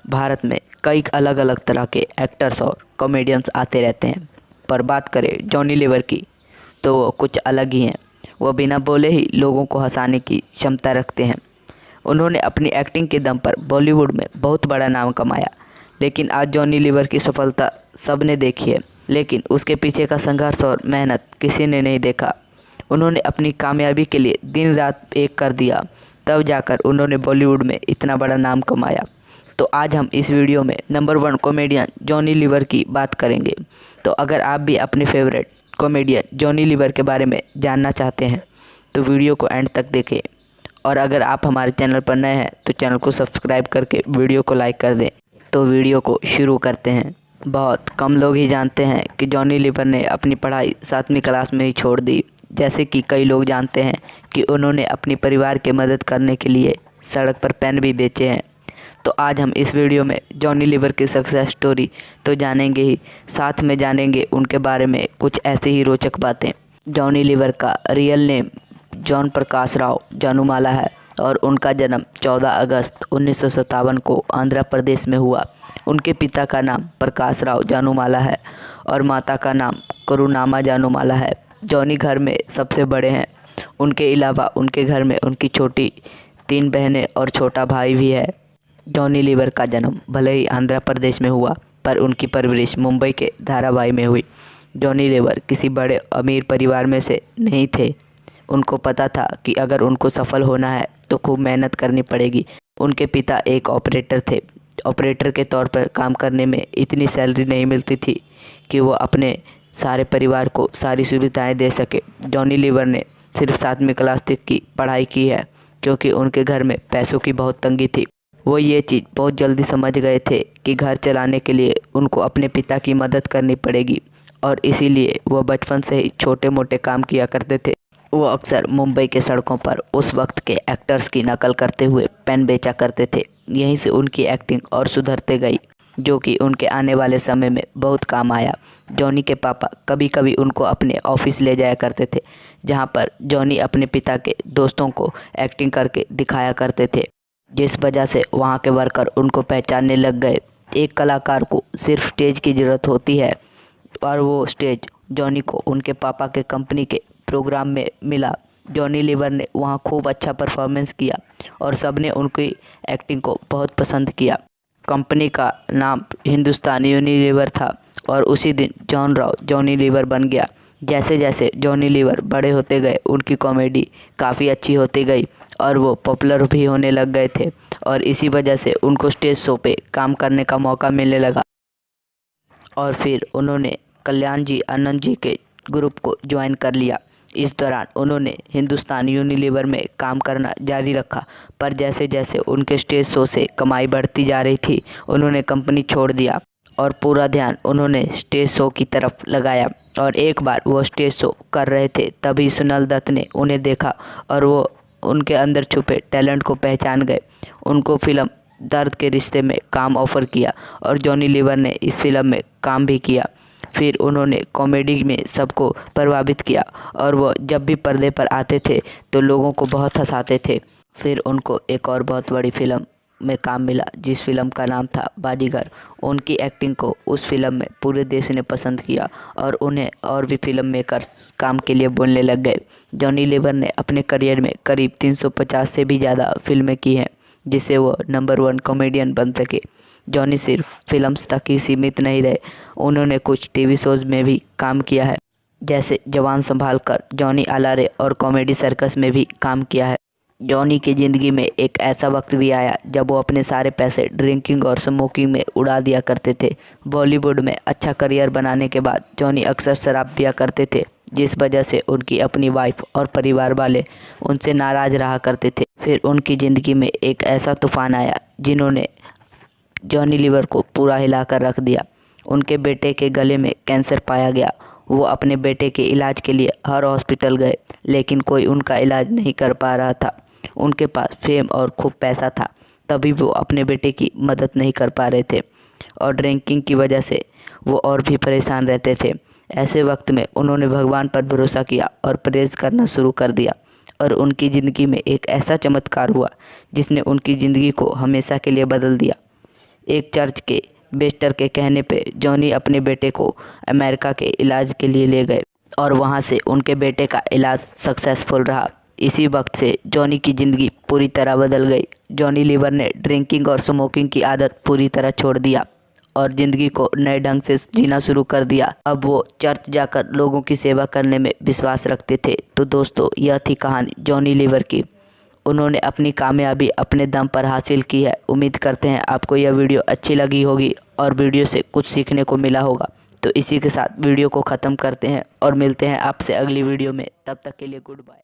भारत में कई अलग अलग तरह के एक्टर्स और कॉमेडियंस आते रहते हैं, पर बात करें जॉनी लीवर की तो वो कुछ अलग ही हैं। वो बिना बोले ही लोगों को हंसाने की क्षमता रखते हैं। उन्होंने अपनी एक्टिंग के दम पर बॉलीवुड में बहुत बड़ा नाम कमाया, लेकिन आज जॉनी लीवर की सफलता सबने देखी है, लेकिन उसके पीछे का संघर्ष और मेहनत किसी ने नहीं देखा। उन्होंने अपनी कामयाबी के लिए दिन रात एक कर दिया, तब जाकर उन्होंने बॉलीवुड में इतना बड़ा नाम कमाया। तो आज हम इस वीडियो में नंबर 1 कॉमेडियन जॉनी लीवर की बात करेंगे। तो अगर आप भी अपने फेवरेट कॉमेडियन जॉनी लीवर के बारे में जानना चाहते हैं तो वीडियो को एंड तक देखें, और अगर आप हमारे चैनल पर नए हैं तो चैनल को सब्सक्राइब करके वीडियो को लाइक कर दें। तो वीडियो को शुरू करते हैं। बहुत कम लोग ही जानते हैं कि जॉनी लीवर ने अपनी पढ़ाई 7वीं क्लास में ही छोड़ दी। जैसे कि कई लोग जानते हैं कि उन्होंने अपने परिवार की मदद करने के लिए सड़क पर पेन भी बेचे हैं। तो आज हम इस वीडियो में जॉनी लीवर की सक्सेस स्टोरी तो जानेंगे ही, साथ में जानेंगे उनके बारे में कुछ ऐसी ही रोचक बातें। जॉनी लीवर का real name John Prakash Rao जानूमाला है और उनका जन्म 14 अगस्त 1957 को आंध्र प्रदेश में हुआ। उनके पिता का नाम प्रकाश राव जानूमाला है और माता का नाम करुणामा जानूमाला है। जॉनी घर में सबसे बड़े हैं। उनके अलावा उनके घर में उनकी छोटी 3 बहनें और छोटा भाई भी है। जॉनी लीवर का जन्म भले ही आंध्र प्रदेश में हुआ, पर उनकी परवरिश मुंबई के धारावाई में हुई। जॉनी लीवर किसी बड़े अमीर परिवार में से नहीं थे। उनको पता था कि अगर उनको सफल होना है तो खूब मेहनत करनी पड़ेगी। उनके पिता एक ऑपरेटर थे। ऑपरेटर के तौर पर काम करने में इतनी सैलरी नहीं मिलती थी कि वो अपने सारे परिवार को सारी सुविधाएं दे सके। जॉनी लीवर ने सिर्फ 7वीं क्लास तक की पढ़ाई की है, क्योंकि उनके घर में पैसों की बहुत तंगी थी। वो ये चीज़ बहुत जल्दी समझ गए थे कि घर चलाने के लिए उनको अपने पिता की मदद करनी पड़ेगी, और इसीलिए वो बचपन से ही छोटे मोटे काम किया करते थे। वो अक्सर मुंबई के सड़कों पर उस वक्त के एक्टर्स की नकल करते हुए पेन बेचा करते थे। यहीं से उनकी एक्टिंग और सुधरते गई, जो कि उनके आने वाले समय में बहुत काम आया। जॉनी के पापा कभी कभी उनको अपने ऑफिस ले जाया करते थे, जहां पर जॉनी अपने पिता के दोस्तों को एक्टिंग करके दिखाया करते थे, जिस वजह से वहां के वर्कर उनको पहचानने लग गए। एक कलाकार को सिर्फ स्टेज की ज़रूरत होती है, और वो स्टेज जॉनी को उनके पापा के कंपनी के प्रोग्राम में मिला। जॉनी लीवर ने वहां खूब अच्छा परफॉर्मेंस किया और सबने उनकी एक्टिंग को बहुत पसंद किया। कंपनी का नाम हिंदुस्तान यूनिलीवर था, और उसी दिन जॉन राव जॉनी लीवर बन गया। जैसे जैसे जॉनी लीवर बड़े होते गए, उनकी कॉमेडी काफ़ी अच्छी होती गई और वो पॉपुलर भी होने लग गए थे, और इसी वजह से उनको स्टेज शो पे काम करने का मौका मिलने लगा। और फिर उन्होंने कल्याण जी आनंद जी के ग्रुप को ज्वाइन कर लिया। इस दौरान उन्होंने हिंदुस्तान यूनिलीवर में काम करना जारी रखा, पर जैसे जैसे उनके स्टेज शो से कमाई बढ़ती जा रही थी, उन्होंने कंपनी छोड़ दिया और पूरा ध्यान उन्होंने स्टेज शो की तरफ लगाया। और एक बार वो स्टेज शो कर रहे थे, तभी सुनील दत्त ने उन्हें देखा और वो उनके अंदर छुपे टैलेंट को पहचान गए। उनको फिल्म दर्द के रिश्ते में काम ऑफर किया और जॉनी लीवर ने इस फिल्म में काम भी किया। फिर उन्होंने कॉमेडी में सबको प्रभावित किया, और वो जब भी पर्दे पर आते थे तो लोगों को बहुत हंसाते थे। फिर उनको एक और बहुत बड़ी फिल्म में काम मिला, जिस फिल्म का नाम था बाजीगर। उनकी एक्टिंग को उस फिल्म में पूरे देश ने पसंद किया, और उन्हें और भी फिल्म मेकर्स काम के लिए बोलने लग गए। जॉनी लीवर ने अपने करियर में करीब 350 से भी ज़्यादा फिल्में की हैं, जिससे वो नंबर 1 कॉमेडियन बन सके। जॉनी सिर्फ फिल्म्स तक ही सीमित नहीं रहे, उन्होंने कुछ टीवी शोज़ में भी काम किया है, जैसे जवान संभाल कर, जॉनी अलारे और कॉमेडी सर्कस में भी काम किया है। जॉनी की ज़िंदगी में एक ऐसा वक्त भी आया जब वो अपने सारे पैसे ड्रिंकिंग और स्मोकिंग में उड़ा दिया करते थे। बॉलीवुड में अच्छा करियर बनाने के बाद जॉनी अक्सर शराब पिया करते थे, जिस वजह से उनकी अपनी वाइफ और परिवार वाले उनसे नाराज़ रहा करते थे। फिर उनकी ज़िंदगी में एक ऐसा तूफान आया जिन्होंने जॉनी लीवर को पूरा हिलाकर रख दिया। उनके बेटे के गले में कैंसर पाया गया। वो अपने बेटे के इलाज के लिए हर हॉस्पिटल गए, लेकिन कोई उनका इलाज नहीं कर पा रहा था। उनके पास फेम और खूब पैसा था, तभी वो अपने बेटे की मदद नहीं कर पा रहे थे, और ड्रिंकिंग की वजह से वो और भी परेशान रहते थे। ऐसे वक्त में उन्होंने भगवान पर भरोसा किया और प्रेयर्स करना शुरू कर दिया, और उनकी ज़िंदगी में एक ऐसा चमत्कार हुआ जिसने उनकी ज़िंदगी को हमेशा के लिए बदल दिया। एक चर्च के बेस्टर के कहने पे जॉनी अपने बेटे को अमेरिका के इलाज के लिए ले गए और वहाँ से उनके बेटे का इलाज सक्सेसफुल रहा। इसी वक्त से जॉनी की ज़िंदगी पूरी तरह बदल गई। जॉनी लीवर ने ड्रिंकिंग और स्मोकिंग की आदत पूरी तरह छोड़ दिया और ज़िंदगी को नए ढंग से जीना शुरू कर दिया। अब वो चर्च जाकर लोगों की सेवा करने में विश्वास रखते थे। तो दोस्तों, यह थी कहानी जॉनी लीवर की। उन्होंने अपनी कामयाबी अपने दम पर हासिल की है। उम्मीद करते हैं आपको यह वीडियो अच्छी लगी होगी और वीडियो से कुछ सीखने को मिला होगा। तो इसी के साथ वीडियो को ख़त्म करते हैं और मिलते हैं आपसे अगली वीडियो में। तब तक के लिए गुड बाय।